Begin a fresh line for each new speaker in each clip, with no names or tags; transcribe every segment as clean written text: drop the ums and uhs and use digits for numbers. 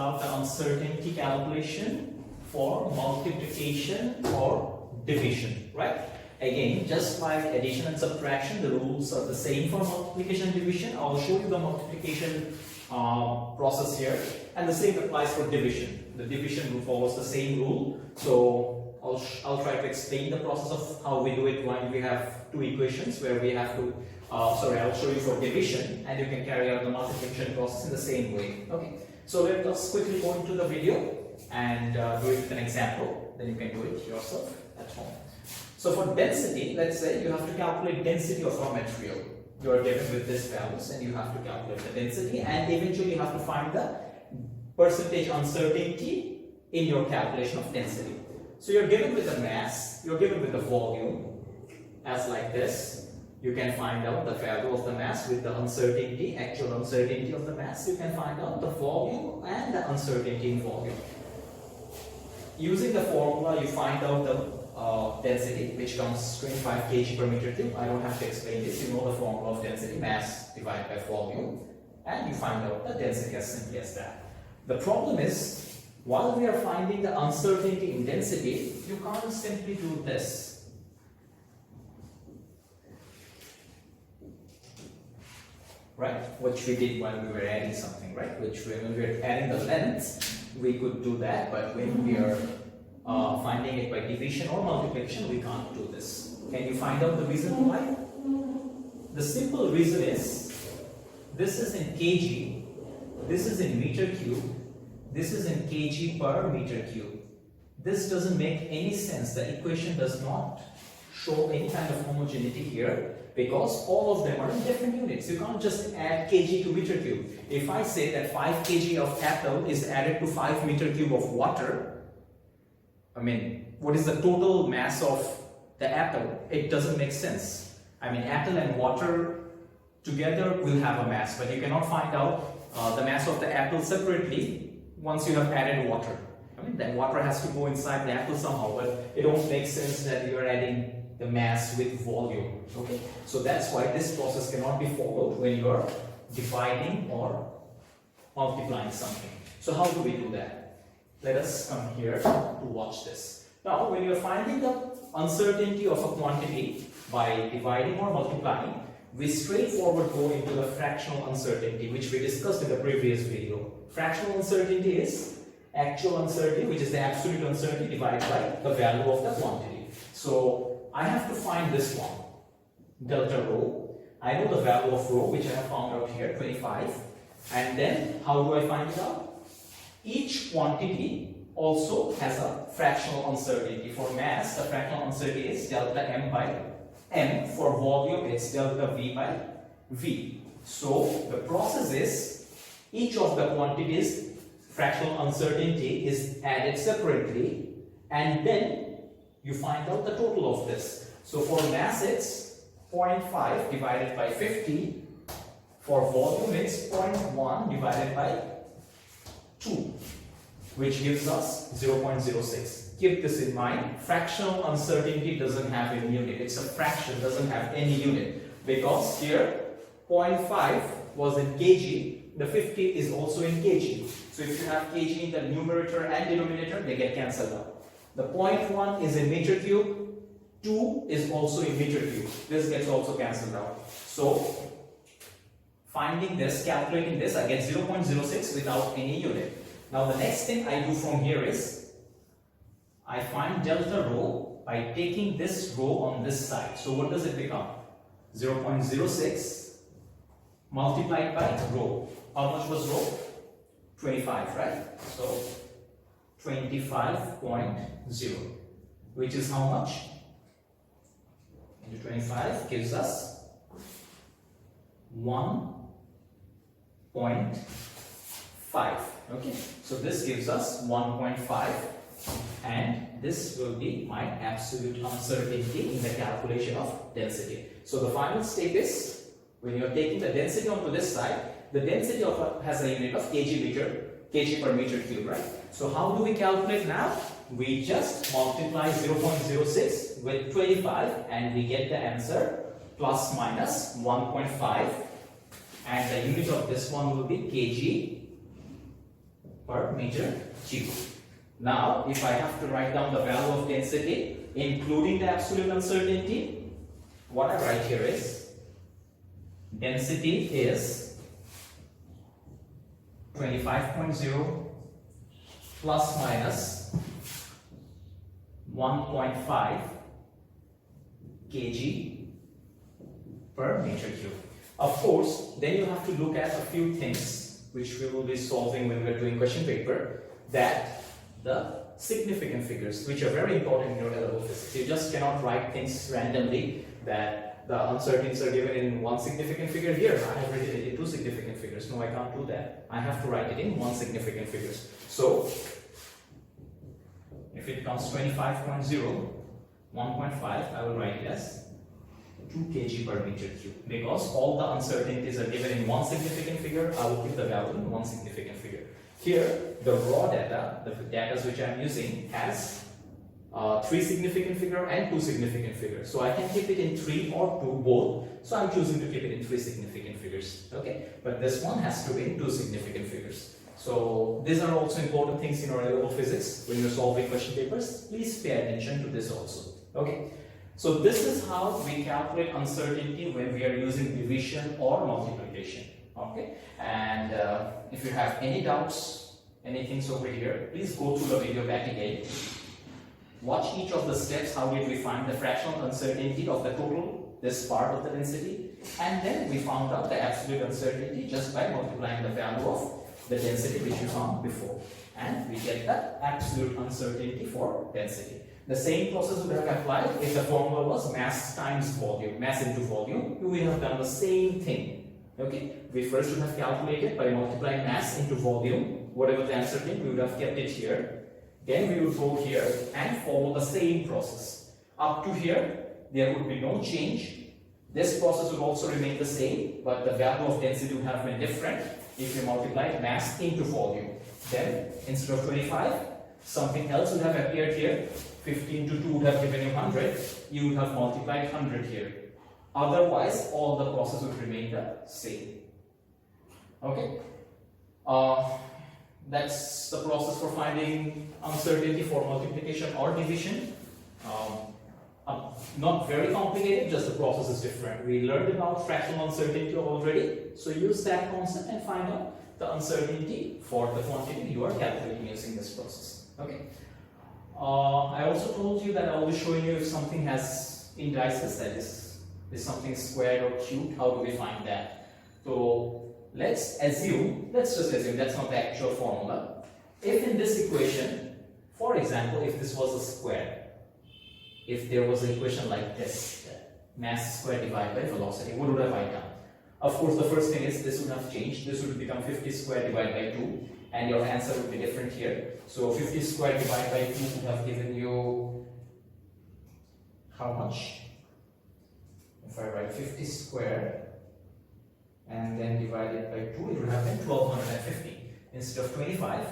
about the uncertainty calculation for multiplication or division, right? Again, just like addition and subtraction, the rules are the same for multiplication and division. I'll show you the multiplication process here, and the same applies for division. The division rule follows the same rule. So I'll try to explain the process of how we do it when we have two equations where we have to. I'll show you for division, and you can carry out the multiplication process in the same way. Okay. So let us quickly go into the video and do it with an example. Then you can do it yourself at home. So for density, let's say you have to calculate density of raw material. You are given with these values and you have to calculate the density, and eventually you have to find the percentage uncertainty in your calculation of density. So you're given with the mass, you're given with the volume as like this. You can find out the value of the mass with the uncertainty, actual uncertainty of the mass. You can find out the volume and the uncertainty in volume. Using the formula, you find out the density, which comes 25 kg per meter cube. I don't have to explain this. You know the formula of density, mass divided by volume, and you find out the density as simply as that. The problem is, while we are finding the uncertainty in density, you can't simply do this. Right, which we did when we were adding something, right? Which when we were adding the lengths, we could do that, but when we are finding it by division or multiplication, we can't do this. Can you find out the reason why? The simple reason is, this is in kg, this is in meter cube, this is in kg per meter cube. This doesn't make any sense. The equation does not show any kind of homogeneity here, because all of them are in different units. You can't just add kg to meter cube. If I say that 5 kg of apple is added to 5 meter cube of water, I mean, what is the total mass of the apple? It doesn't make sense. I mean, apple and water together will have a mass, but you cannot find out the mass of the apple separately once you have added water. I mean, that water has to go inside the apple somehow, but it don't make sense that you are adding the mass with volume. Okay, so that's why this process cannot be followed when you are dividing or multiplying something. So how do we do that? Let us come here to watch this. Now, when you are finding the uncertainty of a quantity by dividing or multiplying, we straightforward go into the fractional uncertainty, which we discussed in the previous video. Fractional uncertainty is actual uncertainty, which is the absolute uncertainty divided by the value of the quantity. So I have to find this one, delta rho. I know the value of rho, which I have found out here, 25. And then, how do I find it out? Each quantity also has a fractional uncertainty. For mass, the fractional uncertainty is delta m by m. For volume, it's delta v by v. So, the process is, each of the quantities fractional uncertainty is added separately, and then you find out the total of this. So for mass it's 0.5 divided by 50. For volume it's 0.1 divided by 2, which gives us 0.06. Keep this in mind. Fractional uncertainty doesn't have any unit. It's a fraction, doesn't have any unit. Because here 0.5 was in kg, the 50 is also in kg. So if you have kg in the numerator and denominator, they get cancelled out. The 0.1 is in meter cube, 2 is also in meter cube. This gets also cancelled out. So, finding this, calculating this, I get 0.06 without any unit. Now the next thing I do from here is, I find delta rho by taking this rho on this side. So what does it become? 0.06 multiplied by rho. How much was rho? 25, right? So 25.0, which is how much? Into 25 gives us 1.5. Okay, so this gives us 1.5, and this will be my absolute uncertainty in the calculation of density. So the final step is, when you are taking the density onto this side, the density has a unit of kg per meter cube, right? So how do we calculate now? We just multiply 0.06 with 25 and we get the answer plus minus 1.5, and the unit of this one will be kg per meter cube. Now, if I have to write down the value of density, including the absolute uncertainty, what I write here is density is 25.0 plus minus 1.5 kg per meter cube. Of course, then you have to look at a few things which we will be solving when we are doing question paper, that the significant figures, which are very important in your level physics. You just cannot write things randomly that the uncertainties are given in one significant figure. Here, I have written it in two significant figures. No, I can't do that. I have to write it in one significant figures. So, if it comes 25.0, 1.5, I will write it as 2 kg per meter cube. Because all the uncertainties are given in one significant figure, I will give the value in one significant figure. Here, the raw data, the data which I am using, has 3 significant figure and 2 significant figures. So I can keep it in 3 or 2 both. So I'm choosing to keep it in 3 significant figures. Okay, but this one has to be in 2 significant figures. So these are also important things in our level physics when you're solving question papers. Please pay attention to this also. Okay, so this is how we calculate uncertainty when we are using division or multiplication. Okay, and if you have any doubts, anything over here, please go through the video back again. Watch each of the steps. How did we find the fractional uncertainty of the total, this part of the density, and then we found out the absolute uncertainty just by multiplying the value of the density which we found before, and we get the absolute uncertainty for density. The same process would have applied if the formula was mass times volume, mass into volume. We would have done the same thing. Okay, we first would have calculated by multiplying mass into volume, whatever the answer came, we would have kept it here. Then we would go here and follow the same process. Up to here, there would be no change. This process would also remain the same, but the value of density would have been different if you multiply mass into volume. Then, instead of 25, something else would have appeared here. 15 to 2 would have given you 100. You would have multiplied 100 here. Otherwise, all the process would remain the same. Okay? That's the process for finding uncertainty for multiplication or division. Not very complicated, just the process is different. We learned about fractional uncertainty already, so use that concept and find out the uncertainty for the quantity you are calculating using this process. Okay. I also told you that I will be showing you if something has indices, that is something squared or cubed, how do we find that? So let's just assume that's not the actual formula. If in this equation, for example, if this was a square, if there was an equation like this, mass squared divided by velocity, what would have I done? Of course, the first thing is this would have changed. This would become 50 squared divided by 2, and your answer would be different here. So 50 squared divided by 2 would have given you how much? If I write 50 squared and then divided by 2, it would have been 1250. Instead of 25,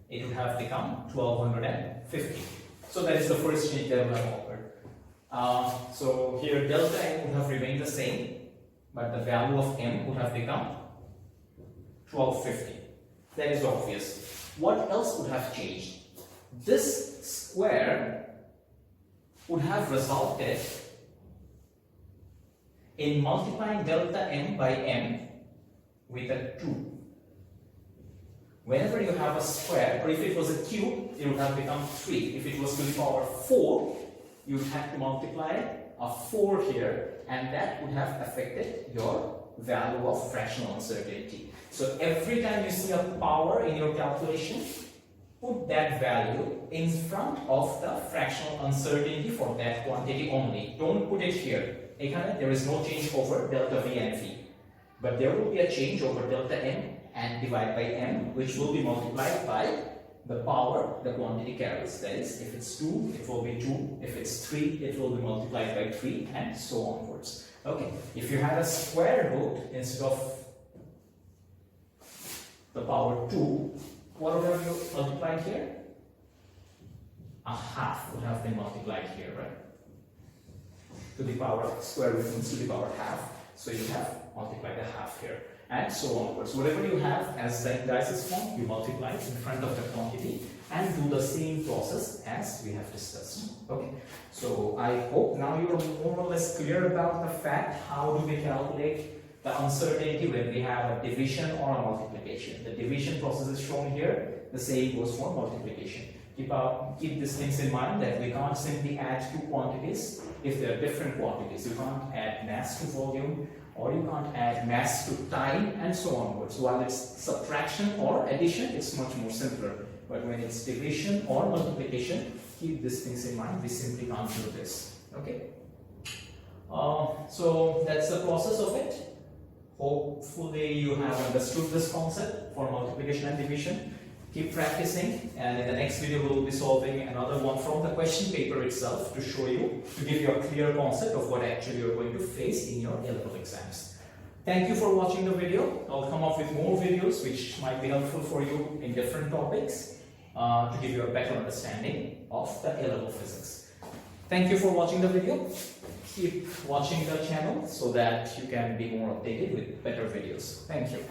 it would have become 1250. So that is the first change that would have occurred. So here delta m would have remained the same, but the value of m would have become 1250. That is obvious. What else would have changed? This square would have resulted in multiplying delta m by m with a 2. Whenever you have a square, or if it was a cube, it would have become 3. If it was to the power 4, you would have to multiply a 4 here, and that would have affected your value of fractional uncertainty. So every time you see a power in your calculation, put that value in front of the fractional uncertainty for that quantity only. Don't put it here. There is no change over delta v and v. But there will be a change over delta m and divided by m, which will be multiplied by the power the quantity carries. That is, if it's 2, it will be 2. If it's 3, it will be multiplied by 3, and so onwards. Okay, if you had a square root instead of the power 2, what would have you multiplied here? A half would have been multiplied here, right? To the power, square root means to the power half. So you have multiplied the half here. and so onwards. Whatever you have as the indices form, you multiply it in front of the quantity and do the same process as we have discussed. Okay, so I hope now you are more or less clear about the fact how do we calculate the uncertainty when we have a division or a multiplication. The division process is shown here, the same goes for multiplication. Keep these things in mind that we can't simply add two quantities if they are different quantities. You can't add mass to volume, or you can't add mass to time, and so onwards. While it's subtraction or addition, it's much more simpler. But when it's division or multiplication, keep these things in mind. We simply can't do this. Okay. So that's the process of it. Hopefully you have understood this concept for multiplication and division. Keep practicing, and in the next video we will be solving another one from the question paper itself to show you, to give you a clear concept of what actually you're going to face in your A-level exams. Thank you for watching the video. I'll come up with more videos which might be helpful for you in different topics to give you a better understanding of the A-level physics. Thank you for watching the video. Keep watching the channel so that you can be more updated with better videos. Thank you.